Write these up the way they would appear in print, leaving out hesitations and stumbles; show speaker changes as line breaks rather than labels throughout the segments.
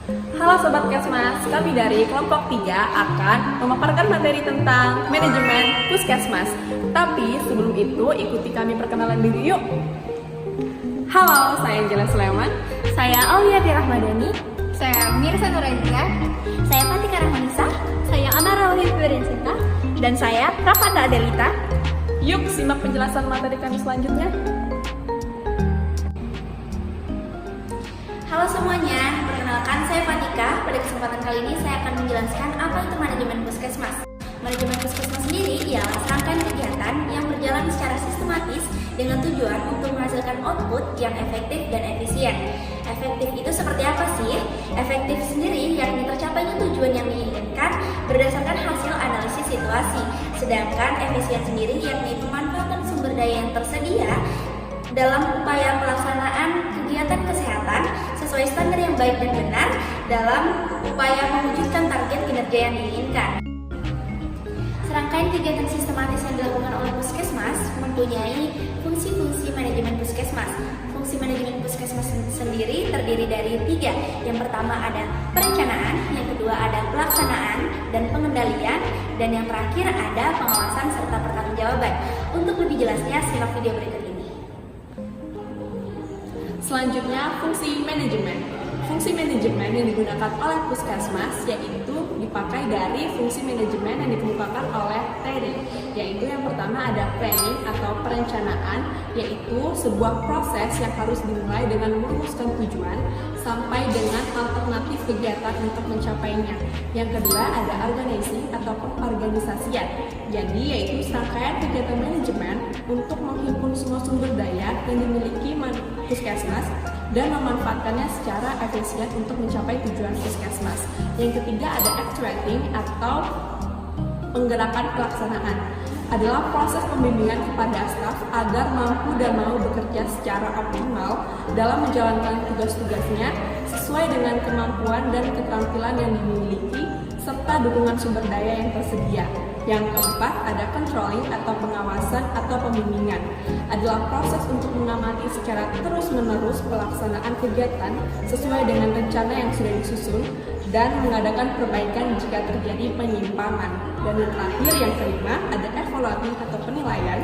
Halo Sobat Kesmas, kami dari kelompok 3 akan memaparkan materi tentang manajemen Puskesmas. Tapi sebelum itu, ikuti kami perkenalan diri yuk. Halo, saya Angela Sulaiman.
Saya Aulia Rahmadani.
Saya Mirsa Nuraiza.
Saya Fatika Rahmanisa.
Saya Anara Wahid Berinsita.
Dan saya Rafanda Adelita.
Yuk simak penjelasan materi kami selanjutnya.
Halo semuanya, perkenalkan saya Fatika. Pada kesempatan kali ini saya akan menjelaskan apa itu manajemen puskesmas. Manajemen puskesmas sendiri ialah serangkaian kegiatan yang berjalan secara sistematis dengan tujuan untuk menghasilkan output yang efektif dan efisien. Efektif itu seperti apa sih? Efektif sendiri yakni tercapainya tujuan yang diinginkan berdasarkan hasil analisis situasi. Sedangkan efisien sendiri yakni pemanfaatan sumber daya yang tersedia dalam upaya pelaksanaan kegiatan kesehatan sesuai standar yang baik dan benar dalam upaya mewujudkan target kinerja yang diinginkan. Serangkaian kegiatan sistematis yang dilakukan oleh puskesmas mempunyai fungsi-fungsi manajemen puskesmas. Fungsi manajemen puskesmas sendiri terdiri dari 3. Yang pertama ada perencanaan, yang kedua ada pelaksanaan dan pengendalian, dan yang terakhir ada pengawasan serta pertanggungjawaban. Untuk lebih jelasnya, simak video berikut ini.
Selanjutnya, fungsi manajemen. Fungsi manajemen yang digunakan oleh puskesmas yaitu dipakai dari fungsi manajemen yang dikemukakan oleh Terry, yaitu yang pertama ada planning atau perencanaan, yaitu sebuah proses yang harus dimulai dengan merumuskan tujuan sampai dengan alternatif kegiatan untuk mencapainya. Yang kedua ada organizing atau pengorganisasian, jadi yaitu serangkaian kegiatan manajemen untuk menghimpun semua sumber daya yang dimiliki puskesmas dan memanfaatkannya secara efisien untuk mencapai tujuan puskesmas. Yang ketiga ada actuating atau penggerakan pelaksanaan, adalah proses pembimbingan kepada staf agar mampu dan mau bekerja secara optimal dalam menjalankan tugas-tugasnya sesuai dengan kemampuan dan keterampilan yang dimiliki serta dukungan sumber daya yang tersedia. Yang keempat ada controlling atau pengawasan atau pembimbingan, adalah proses untuk mengamati secara terus-menerus pelaksanaan kegiatan sesuai dengan rencana yang sudah disusun dan mengadakan perbaikan jika terjadi penyimpangan. Dan yang terakhir yang kelima ada evaluating atau penilaian,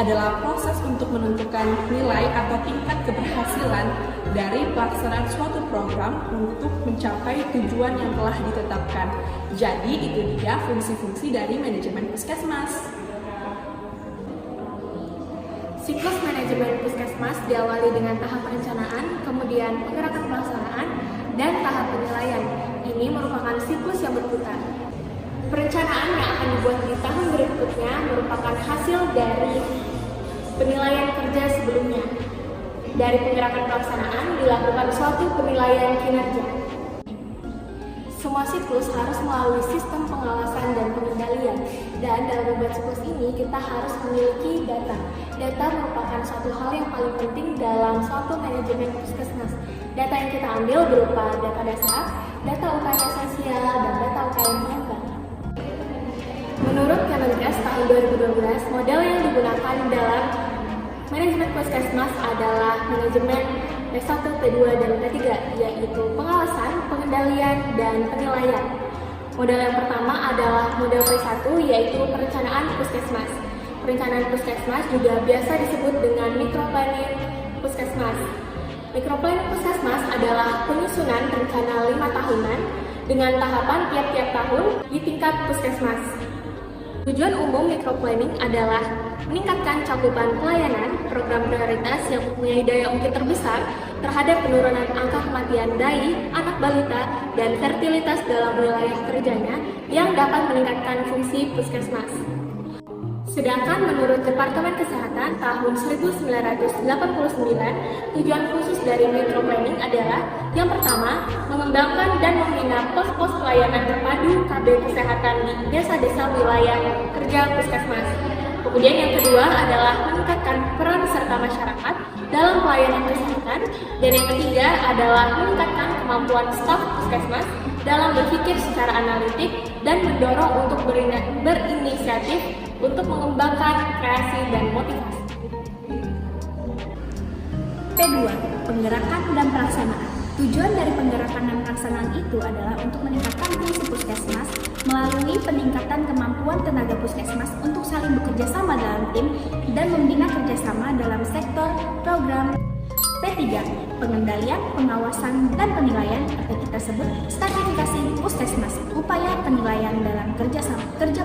adalah proses untuk menentukan nilai atau tingkat keberhasilan dari pelaksanaan suatu program untuk mencapai tujuan yang telah ditetapkan. Jadi itu dia fungsi-fungsi dari manajemen puskesmas.
Siklus manajemen puskesmas diawali dengan tahap perencanaan, kemudian penggerakan pelaksanaan, dan tahap penilaian. Ini merupakan siklus yang berputar. Perencanaan yang akan dibuat di tahun berikutnya merupakan hasil dari penilaian kerja sebelumnya. Dari penggerakan pelaksanaan dilakukan suatu penilaian kinerja. Semua siklus harus melalui sistem pengawasan dan pengendalian. Dan dalam membuat siklus ini kita harus memiliki data. Data merupakan suatu hal yang paling penting dalam suatu manajemen puskesmas. Data yang kita ambil berupa data dasar, data UKM esensial, dan data UKM pengembangan. Menurut Kemenkes tahun 2012, model yang digunakan dalam manajemen puskesmas adalah manajemen P1, P2, dan P3, yaitu pengawasan, pengendalian, dan penilaian. Model yang pertama adalah model P1, yaitu perencanaan puskesmas. Perencanaan puskesmas juga biasa disebut dengan microplanning puskesmas. Microplanning puskesmas adalah penyusunan rencana 5 tahunan dengan tahapan tiap-tiap tahun di tingkat puskesmas. Tujuan umum microplanning adalah meningkatkan cakupan pelayanan program prioritas yang mempunyai daya ungkit terbesar terhadap penurunan angka kematian bayi, anak balita, dan fertilitas dalam wilayah kerjanya yang dapat meningkatkan fungsi puskesmas. Sedangkan menurut Departemen Kesehatan tahun 1989, tujuan khusus dari microplanning adalah yang pertama, mengembangkan dan membina pos-pos pelayanan terpadu KB kesehatan di desa-desa wilayah kerja puskesmas. Kemudian yang kedua adalah meningkatkan peran serta masyarakat dalam pelayanan kesehatan, dan yang ketiga adalah meningkatkan kemampuan staf puskesmas dalam berpikir secara analitik dan mendorong untuk berinisiatif untuk mengembangkan kreasi dan motivasi.
P2. Penggerakan dan pelaksanaan. Tujuan dari penggerakan dan pelaksanaan itu adalah untuk meningkatkan fungsi puskesmas melalui peningkatan kemampuan tenaga puskesmas untuk saling bekerja sama dalam tim dan membina kerjasama dalam sektor program. P3. Pengendalian, pengawasan, dan penilaian atau kita sebut stratifikasi puskesmas. Upaya penilaian dalam kerja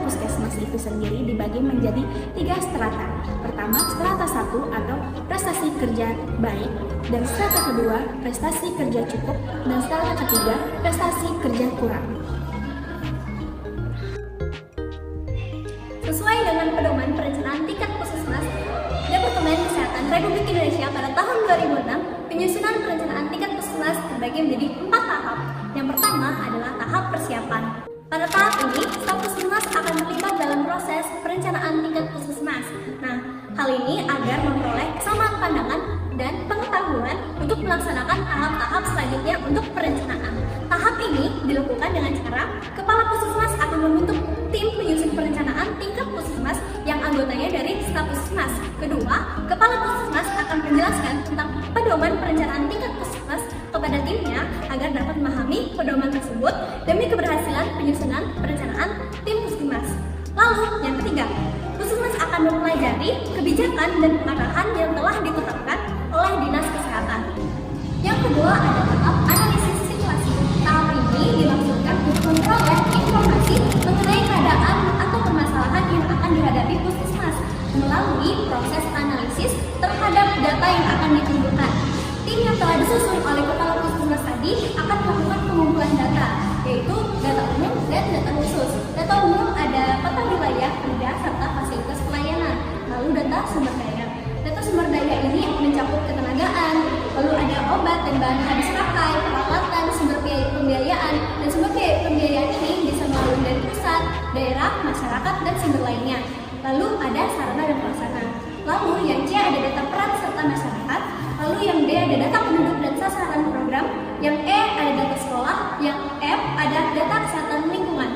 puskesmas itu sendiri dibagi menjadi 3 strata. Pertama, strata 1 atau prestasi kerja baik, dan strata kedua, prestasi kerja cukup, dan strata ketiga, prestasi kerja kurang. Sesuai dengan pedoman perencanaan tingkat puskesmas Departemen Kesehatan Republik Indonesia pada tahun 2006, penyusunan perencanaan tingkat puskesmas terbagi menjadi 4 tahap. Yang pertama adalah tahap persiapan. Pada tahap ini, staf puskesmas akan terlibat dalam proses perencanaan tingkat puskesmas. Nah, hal ini agar memperoleh kesamaan pandangan dan pengetahuan untuk melaksanakan tahap-tahap selanjutnya untuk perencanaan. Tahap ini dilakukan dengan cara kepala puskesmas akan membentuk tim penyusun perencanaan tingkat puskesmas yang anggotanya dari staf puskesmas. Kedua, kepala puskesmas akan menjelaskan tentang pedoman perencanaan tingkat puskesmas kepada timnya agar dapat memahami pedoman tersebut demi keberhasilan penyusunan perencanaan tim puskesmas. Lalu, yang ketiga, puskesmas akan mempelajari kebijakan dan pengarahan yang telah ditetapkan oleh Dinas Kesehatan. Yang kedua ada tahap analisis situasi. Tahap ini dimaksudkan untuk memperoleh informasi mengenai keadaan atau permasalahan yang akan dihadapi puskesmas melalui proses analisis terhadap data yang akan dikumpulkan. Tim yang telah disusun oleh kepala puskesmas tadi akan melakukan pengumpulan data, yaitu data umum dan data khusus. Data umum ada peta wilayah, kerja, serta fasilitas pelayanan. Lalu data sumber daya. Data sumber daya ini mencakup ketenagaan, lalu ada obat dan bahan habis pakai, peralatan, sumber pembiayaan, dan sumber pembiayaan ini bisa melalui dari pusat, daerah, masyarakat, dan sumber lainnya. Lalu ada sarana dan prasarana. Lalu yang C ada data peran serta masyarakat. Lalu yang D ada data penduduk dan sasaran program. Yang E ada data sekolah. Yang F ada data kesehatan lingkungan.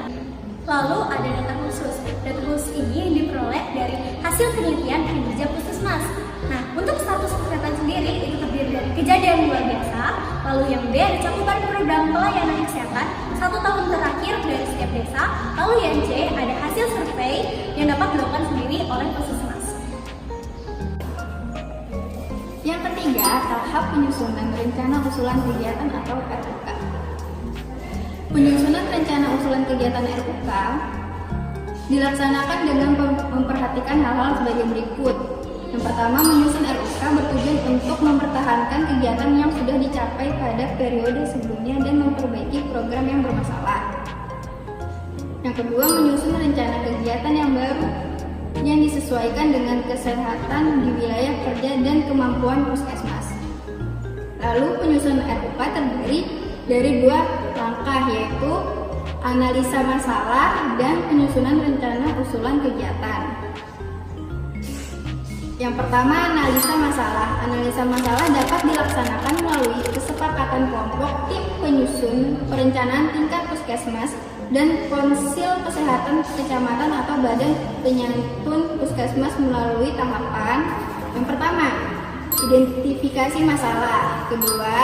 Lalu ada data khusus. Data khusus ini diperoleh dari hasil penelitian kinerja puskesmas. Nah, untuk status kesehatan sendiri itu terdiri dari kejadian luar biasa. Lalu yang B ada cakupan program pelayanan kesehatan 1 tahun terakhir dari setiap desa. Lalu yang C ada hasil survei yang dapat dilakukan sendiri oleh puskesmas.
Yang ketiga, tahap penyusunan rencana usulan kegiatan atau RUK. Penyusunan rencana usulan kegiatan RUK dilaksanakan dengan memperhatikan hal-hal sebagai berikut. Yang pertama, menyusun RUK bertujuan untuk mempertahankan kegiatan yang sudah dicapai pada periode sebelumnya dan memperbaiki program yang bermasalah. Yang kedua, menyusun rencana kegiatan yang baru yang disesuaikan dengan kesehatan di wilayah kerja dan kemampuan puskesmas. Lalu penyusunan RUK terdiri dari 2 langkah, yaitu analisa masalah dan penyusunan rencana usulan kegiatan. Yang pertama, analisa masalah. Analisa masalah dapat dilaksanakan melalui kesepakatan kelompok tim penyusun perencanaan tingkat puskesmas dan konsil kesehatan kecamatan atau badan penyantun puskesmas melalui tahapan. Yang pertama, identifikasi masalah. Kedua,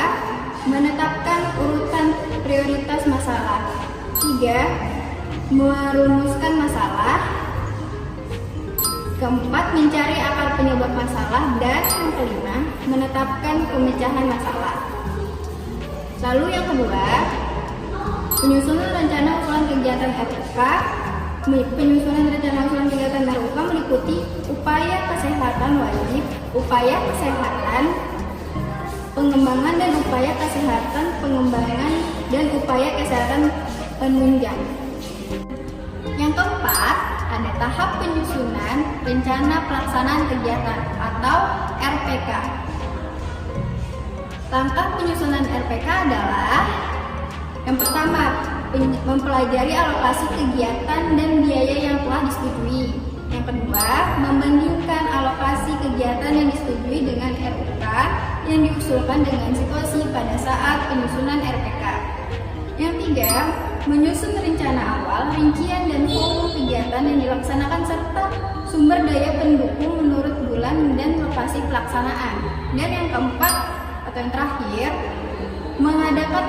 menetapkan urutan prioritas masalah. 3, merumuskan masalah. Keempat, mencari akar penyebab masalah. Dan yang kelima, menetapkan pemecahan masalah. Lalu yang kedua, penyusunan rencana usulan kegiatan RUK. Penyusunan rencana usulan kegiatan RUK meliputi upaya kesehatan wajib, upaya kesehatan pengembangan dan upaya kesehatan pengembangan dan upaya kesehatan penunjang. Yang keempat, ada tahap penyusunan rencana pelaksanaan kegiatan atau RPK. Langkah penyusunan RPK adalah yang pertama, mempelajari alokasi kegiatan dan biaya yang telah disetujui. Yang kedua, membandingkan alokasi kegiatan yang disetujui dengan RUK yang diusulkan dengan situasi pada saat penyusunan RPK. Yang tiga, menyusun rencana awal, rincian dan volume kegiatan yang dilaksanakan serta sumber daya pendukung menurut bulan dan lokasi pelaksanaan. Dan yang keempat atau yang terakhir, mengadakan